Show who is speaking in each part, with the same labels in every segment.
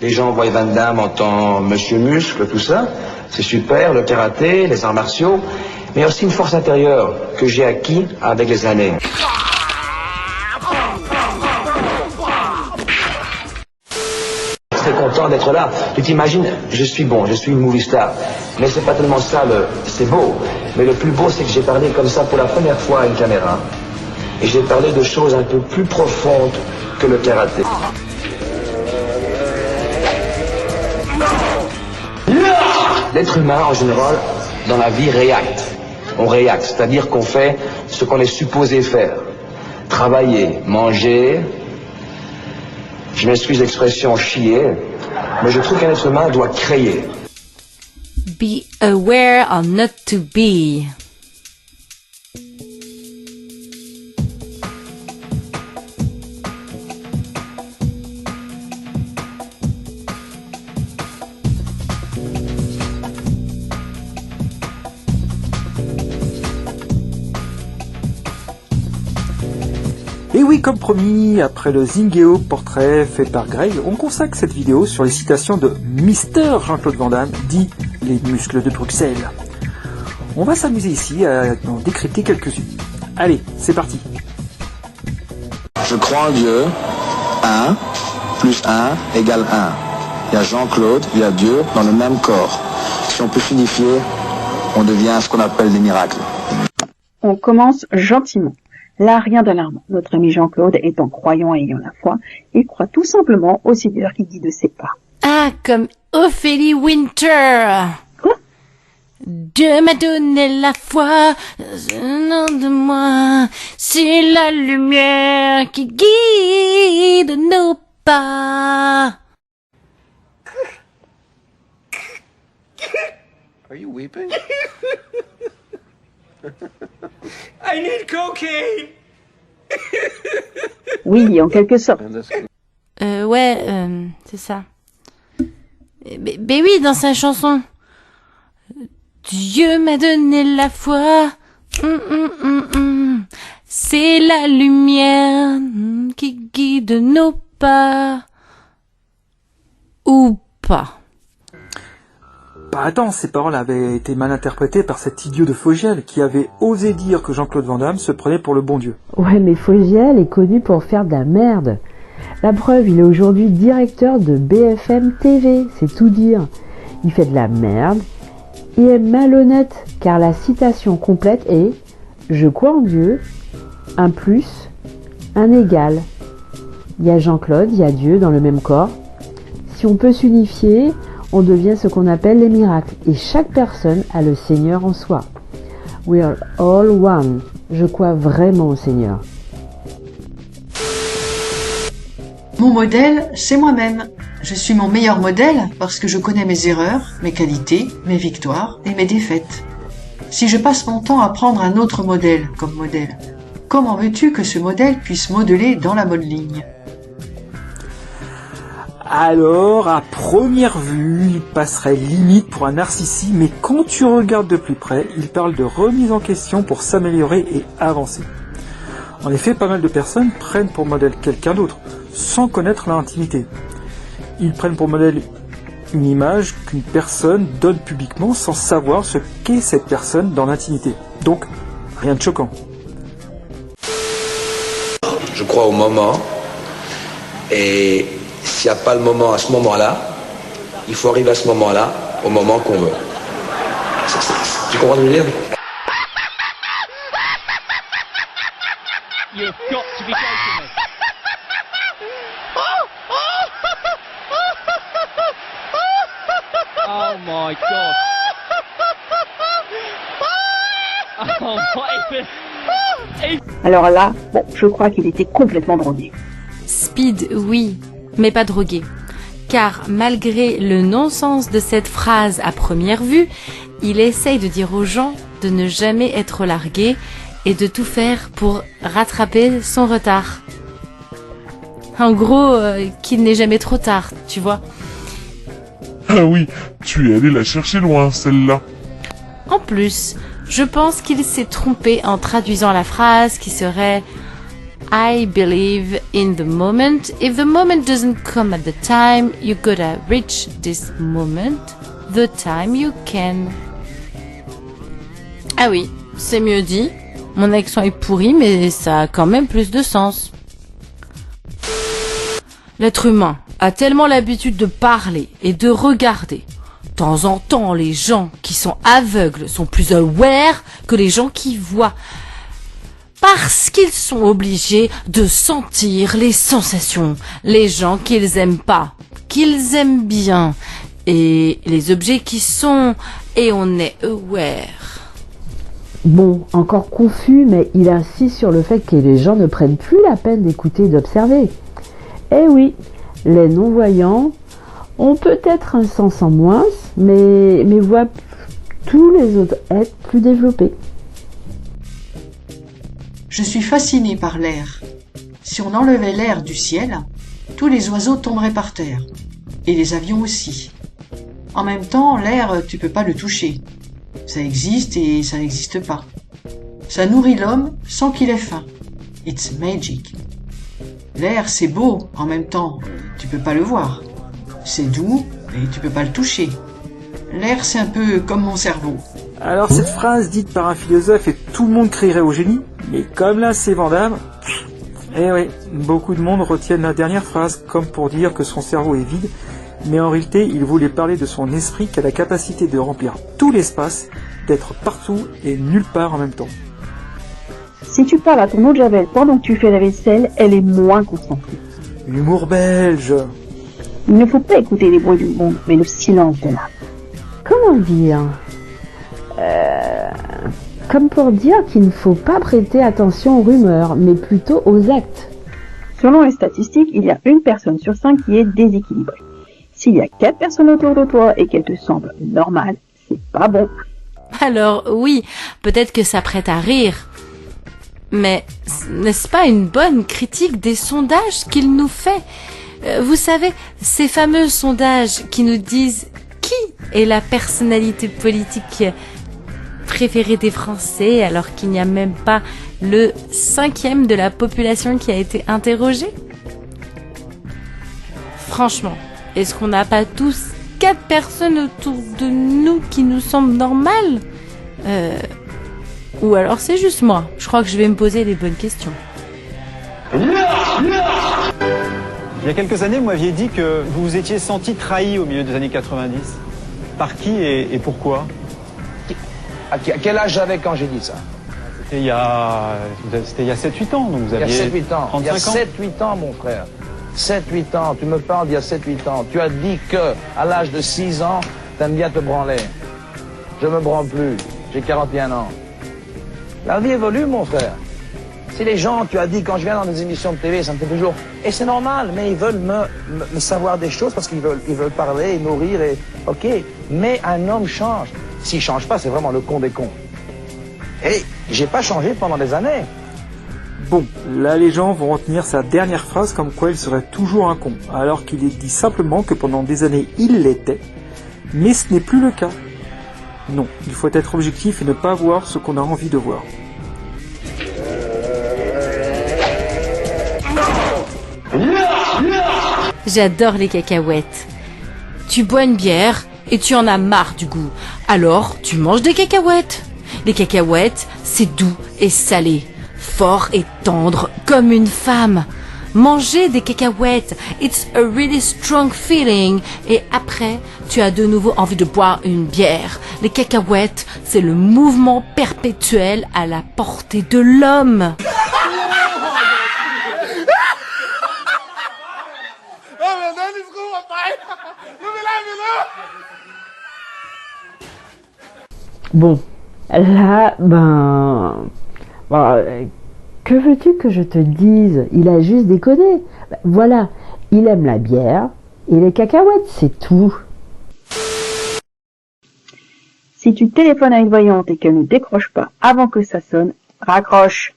Speaker 1: Les gens voient Van Damme en tant Monsieur Muscle, tout ça. C'est super, le karaté, les arts martiaux. Mais aussi une force intérieure que j'ai acquis avec les années. Très content d'être là. Tu t'imagines, je suis bon, je suis une movie star. Mais c'est pas tellement ça, c'est beau. Mais le plus beau, c'est que j'ai parlé comme ça pour la première fois à une caméra. Et j'ai parlé de choses un peu plus profondes que le karaté. L'être humain, en général, dans la vie, réacte. On réacte, c'est-à-dire qu'on fait ce qu'on est supposé faire. Travailler, manger, je m'excuse l'expression chier, mais je trouve qu'un être humain doit créer.
Speaker 2: Be aware or not to be.
Speaker 3: Et oui, comme promis, après le Zingeo portrait fait par Grey, on consacre cette vidéo sur les citations de Mister Jean-Claude Van Damme, dit les muscles de Bruxelles. On va s'amuser ici à en décrypter quelques-unes. Allez, c'est parti.
Speaker 4: Je crois en Dieu, 1 plus 1 égale 1. Il y a Jean-Claude, il y a Dieu dans le même corps. Si on peut s'unifier, on devient ce qu'on appelle des miracles.
Speaker 5: On commence gentiment. Là, rien d'alarmant. Notre ami Jean-Claude étant croyant et ayant la foi, il croit tout simplement au Seigneur qui guide ses pas.
Speaker 2: Ah, comme Ophélie Winter.
Speaker 5: Quoi?
Speaker 2: Dieu m'a donné la foi, nom de moi, c'est la lumière qui guide nos pas.
Speaker 1: Are you weeping?
Speaker 6: I need cocaine.
Speaker 5: Oui, en quelque sorte.
Speaker 2: C'est ça. Mais oui, dans sa chanson. Dieu m'a donné la foi. C'est la lumière qui guide nos pas. Ou pas.
Speaker 3: Bah attends, ces paroles avaient été mal interprétées par cet idiot de Fogiel qui avait osé dire que Jean-Claude Van Damme se prenait pour le bon Dieu.
Speaker 7: Ouais, mais Fogiel est connu pour faire de la merde. La preuve, il est aujourd'hui directeur de BFM TV, c'est tout dire. Il fait de la merde et est malhonnête, car la citation complète est « Je crois en Dieu, un plus, un égal ». Il y a Jean-Claude, il y a Dieu dans le même corps. Si on peut s'unifier, on devient ce qu'on appelle les miracles. Et chaque personne a le Seigneur en soi. We are all one. Je crois vraiment au Seigneur.
Speaker 8: Mon modèle, c'est moi-même. Je suis mon meilleur modèle parce que je connais mes erreurs, mes qualités, mes victoires et mes défaites. Si je passe mon temps à prendre un autre modèle comme modèle, comment veux-tu que ce modèle puisse modeler dans la bonne ligne ?
Speaker 3: Alors, à première vue, il passerait limite pour un narcissique, mais quand tu regardes de plus près, il parle de remise en question pour s'améliorer et avancer. En effet, pas mal de personnes prennent pour modèle quelqu'un d'autre, sans connaître l'intimité. Ils prennent pour modèle une image qu'une personne donne publiquement sans savoir ce qu'est cette personne dans l'intimité. Donc, rien de choquant.
Speaker 1: Je crois au moment, et s'il n'y a pas le moment à ce moment-là, il faut arriver à ce moment-là, au moment qu'on veut. Tu comprends ce que je veux dire?
Speaker 6: You've got to be joking me. Oh my god. Oh my.
Speaker 5: Alors là, bon, je crois qu'il était complètement drogué.
Speaker 2: Speed, oui, mais pas drogué. Car malgré le non-sens de cette phrase à première vue, il essaye de dire aux gens de ne jamais être largués et de tout faire pour rattraper son retard. En gros, qu'il n'est jamais trop tard, tu vois.
Speaker 9: Ah oui, tu es allé la chercher loin, celle-là.
Speaker 2: En plus, je pense qu'il s'est trompé en traduisant la phrase qui serait I believe in the moment. If the moment doesn't come at the time, you gotta reach this moment, the time you can. Ah oui, c'est mieux dit. Mon accent est pourri, mais ça a quand même plus de sens. L'être humain a tellement l'habitude de parler et de regarder. De temps en temps, les gens qui sont aveugles sont plus aware que les gens qui voient. Parce qu'ils sont obligés de sentir les sensations, les gens qu'ils aiment pas, qu'ils aiment bien, et les objets qui sont, et on est aware.
Speaker 7: Bon, encore confus, mais il insiste sur le fait que les gens ne prennent plus la peine d'écouter et d'observer. Eh oui, les non-voyants ont peut-être un sens en moins, mais voient tous les autres êtres plus développés.
Speaker 8: Je suis fascinée par l'air. Si on enlevait l'air du ciel, tous les oiseaux tomberaient par terre. Et les avions aussi. En même temps, l'air, tu peux pas le toucher. Ça existe et ça n'existe pas. Ça nourrit l'homme sans qu'il ait faim. It's magic. L'air, c'est beau. En même temps, tu peux pas le voir. C'est doux et tu peux pas le toucher. L'air, c'est un peu comme mon cerveau.
Speaker 3: Alors cette phrase dite par un philosophe et tout le monde crierait au génie, mais comme là c'est Van Damme, eh oui, beaucoup de monde retiennent la dernière phrase comme pour dire que son cerveau est vide, mais en réalité il voulait parler de son esprit qui a la capacité de remplir tout l'espace, d'être partout et nulle part en même temps.
Speaker 5: Si tu parles à ton eau de javel pendant que tu fais la vaisselle, elle est moins concentrée.
Speaker 3: Humour belge.
Speaker 5: Il ne faut pas écouter les bruits du monde, mais le silence de l'âme.
Speaker 7: Comment dire Comme pour dire qu'il ne faut pas prêter attention aux rumeurs, mais plutôt aux actes.
Speaker 5: Selon les statistiques, il y a 1 personne sur 5 qui est déséquilibrée. S'il y a 4 personnes autour de toi et qu'elles te semblent normales, c'est pas bon.
Speaker 2: Alors oui, peut-être que ça prête à rire. Mais n'est-ce pas une bonne critique des sondages qu'il nous fait ? Vous savez, ces fameux sondages qui nous disent qui est la personnalité politique préférée des Français alors qu'il n'y a même pas le 5e de la population qui a été interrogée ? Franchement, est-ce qu'on n'a pas tous 4 personnes autour de nous qui nous semblent normales ? Ou alors c'est juste moi. Je crois que je vais me poser les bonnes questions.
Speaker 10: Il y a quelques années, vous m'aviez dit que vous vous étiez senti trahi au milieu des années 90. Par qui et pourquoi ?
Speaker 1: À quel âge j'avais quand j'ai dit ça ?
Speaker 10: C'était il y a 7-8 ans, donc vous aviez
Speaker 1: Il y a 7-8 ans.
Speaker 10: 35
Speaker 1: Il y a
Speaker 10: ans.
Speaker 1: 7-8 ans, mon frère. 7-8 ans. Tu me parles d'il y a 7-8 ans. Tu as dit que à l'âge de 6 ans, t'aimes bien te branler. Je me branle plus. J'ai 41 ans. La vie évolue, mon frère. Si les gens, tu as dit, quand je viens dans des émissions de télé, ça me fait toujours... Et c'est normal, mais ils veulent me savoir des choses parce qu'ils veulent parler et nourrir et... Ok, mais un homme change. S'il change pas, c'est vraiment le con des cons. Et j'ai pas changé pendant des années.
Speaker 3: Bon, là les gens vont retenir sa dernière phrase comme quoi il serait toujours un con, alors qu'il est dit simplement que pendant des années il l'était, mais ce n'est plus le cas. Non, il faut être objectif et ne pas voir ce qu'on a envie de voir.
Speaker 2: J'adore les cacahuètes. Tu bois une bière et tu en as marre du goût. Alors, tu manges des cacahuètes. Les cacahuètes, c'est doux et salé, fort et tendre comme une femme. Manger des cacahuètes, it's a really strong feeling. Et après, tu as de nouveau envie de boire une bière. Les cacahuètes, c'est le mouvement perpétuel à la portée de l'homme.
Speaker 7: Bon, là, que veux-tu que je te dise ? Il a juste déconné. Voilà, il aime la bière et les cacahuètes, c'est tout.
Speaker 5: Si tu téléphones à une voyante et qu'elle ne décroche pas avant que ça sonne, raccroche.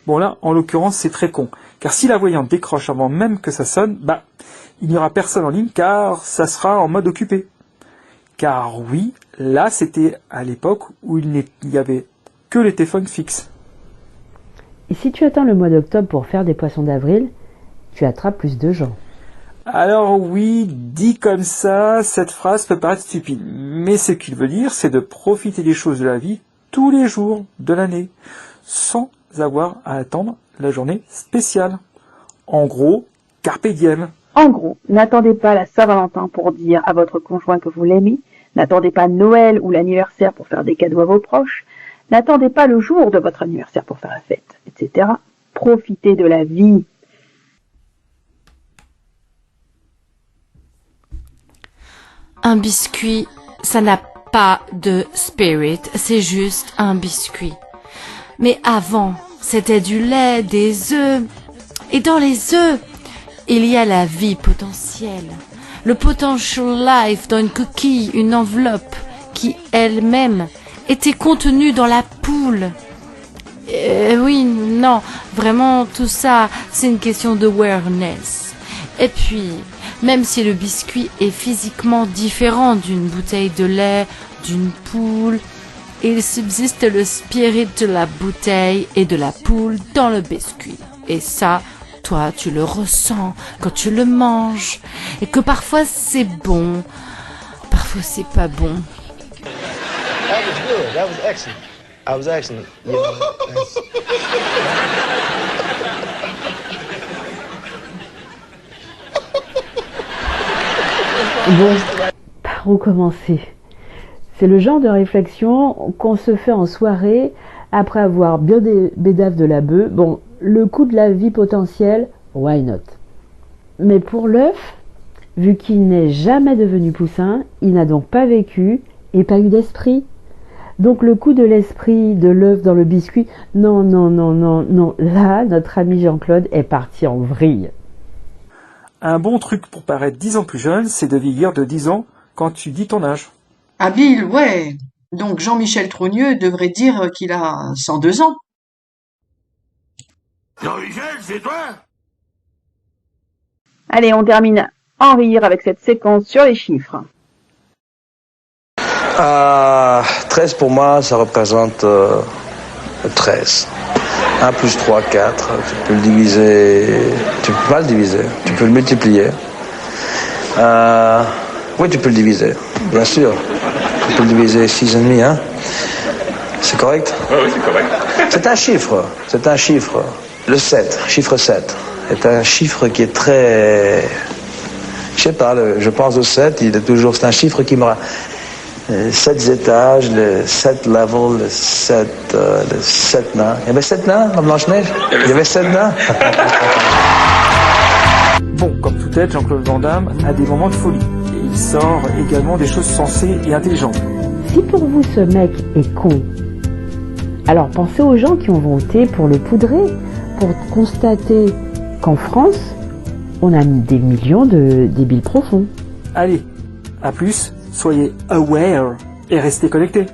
Speaker 3: Bon là, en l'occurrence, c'est très con. Car si la voyante décroche avant même que ça sonne, il n'y aura personne en ligne car ça sera en mode occupé. Car oui, là c'était à l'époque où il n'y avait que les téléphones fixes.
Speaker 7: Et si tu attends le mois d'octobre pour faire des poissons d'avril, tu attrapes plus de gens.
Speaker 3: Alors oui, dit comme ça, cette phrase peut paraître stupide, mais ce qu'il veut dire, c'est de profiter des choses de la vie tous les jours de l'année, sans avoir à attendre la journée spéciale. En gros, carpe diem.
Speaker 5: En gros, n'attendez pas la Saint-Valentin pour dire à votre conjoint que vous l'aimez, n'attendez pas Noël ou l'anniversaire pour faire des cadeaux à vos proches, n'attendez pas le jour de votre anniversaire pour faire la fête, etc. Profitez de la vie.
Speaker 2: Un biscuit, ça n'a pas de spirit, c'est juste un biscuit. Mais avant, c'était du lait, des œufs. Et dans les œufs, il y a la vie potentielle. Le potential life dans une coquille, une enveloppe qui elle-même était contenue dans la poule. Oui, non, vraiment tout ça, c'est une question de awareness. Et puis, même si le biscuit est physiquement différent d'une bouteille de lait, d'une poule, il subsiste le spirit de la bouteille et de la poule dans le biscuit. Et ça, toi, tu le ressens quand tu le manges. Et que parfois c'est bon, parfois c'est pas bon.
Speaker 11: That was good. That was excellent. I was excellent. You know,
Speaker 7: Bon, par où commencer? C'est le genre de réflexion qu'on se fait en soirée après avoir bien des bédaves de la bœuf. Bon, le coup de la vie potentielle, why not? Mais pour l'œuf, vu qu'il n'est jamais devenu poussin, il n'a donc pas vécu et pas eu d'esprit. Donc le coup de l'esprit de l'œuf dans le biscuit, non. Là, notre ami Jean-Claude est parti en vrille.
Speaker 3: Un bon truc pour paraître 10 ans plus jeune, c'est de vieillir de 10 ans quand tu dis ton âge.
Speaker 8: Habile, ouais. Donc Jean-Michel Trogneux devrait dire qu'il a 102 ans.
Speaker 12: Jean-Michel, c'est toi?
Speaker 5: Allez, on termine en rire avec cette séquence sur les chiffres.
Speaker 4: 13 pour moi, ça représente 13. 1 plus 3, 4. Tu peux le diviser. Tu peux pas le diviser. Tu peux le multiplier. Oui, tu peux le diviser. Bien sûr. Tu peux le diviser 6,5, hein. C'est correct?
Speaker 9: Oui, c'est correct.
Speaker 4: C'est un chiffre. C'est un chiffre. Le 7, chiffre 7, est un chiffre qui est très... Je sais pas, je pense au 7, il est toujours... C'est un chiffre qui me... 7 étages, le 7 level, le 7 nains. Il y avait 7 nains dans Blanche-Neige? Il y avait 7 nains?
Speaker 3: Bon, comme tout être, Jean-Claude Van Damme a des moments de folie. Et il sort également des choses sensées et intelligentes.
Speaker 7: Si pour vous ce mec est con, alors pensez aux gens qui ont voté pour le poudrer, pour constater qu'en France, on a mis des millions de débiles profonds.
Speaker 3: Allez, à plus, soyez aware et restez connectés.